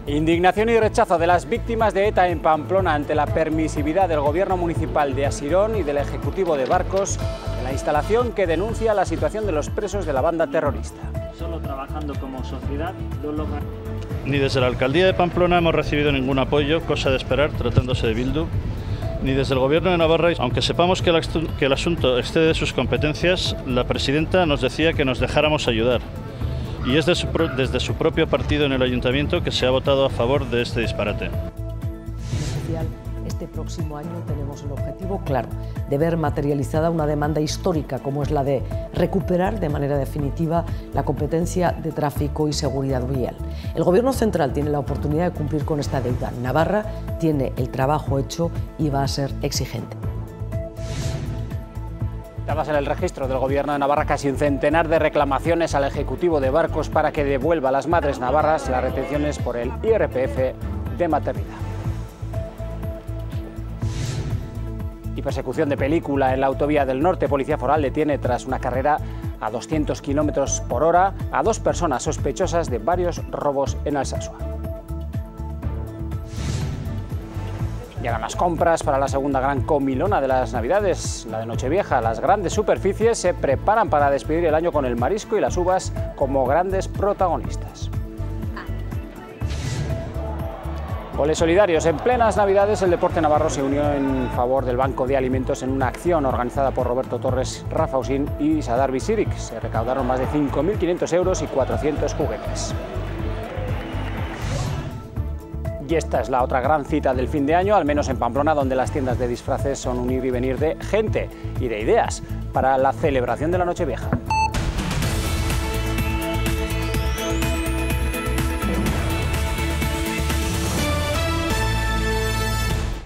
Indignación y rechazo de las víctimas de ETA en Pamplona ante la permisividad del gobierno municipal de Asirón y del Ejecutivo de Barcos ante la instalación que denuncia la situación de los presos de la banda terrorista. Solo trabajando como sociedad lo lograremos. Ni desde la Alcaldía de Pamplona hemos recibido ningún apoyo, cosa de esperar tratándose de Bildu, ni desde el Gobierno de Navarra. Aunque sepamos que el asunto excede de sus competencias, la presidenta nos decía que nos dejáramos ayudar. Y es desde su propio partido en el ayuntamiento que se ha votado a favor de este disparate. Este próximo año tenemos el objetivo claro de ver materializada una demanda histórica como es la de recuperar de manera definitiva la competencia de tráfico y seguridad vial. El Gobierno central tiene la oportunidad de cumplir con esta deuda. Navarra tiene el trabajo hecho y va a ser exigente. Dadas en el registro del Gobierno de Navarra casi un centenar de reclamaciones al Ejecutivo de Barcos para que devuelva a las madres navarras las retenciones por el IRPF de maternidad. Y persecución de película en la autovía del norte. Policía Foral detiene tras una carrera a 200 km por hora a 2 personas sospechosas de varios robos en Alsasua. Llegan las compras para la segunda gran comilona de las Navidades, la de Nochevieja. Las grandes superficies se preparan para despedir el año con el marisco y las uvas como grandes protagonistas. Goles solidarios. En plenas Navidades el deporte navarro se unió en favor del Banco de Alimentos en una acción organizada por Roberto Torres, Rafa Usín y Sadar Bisirik. Se recaudaron más de 5.500 euros y 400 juguetes. Y esta es la otra gran cita del fin de año, al menos en Pamplona, donde las tiendas de disfraces son un ir y venir de gente y de ideas para la celebración de la Nochevieja.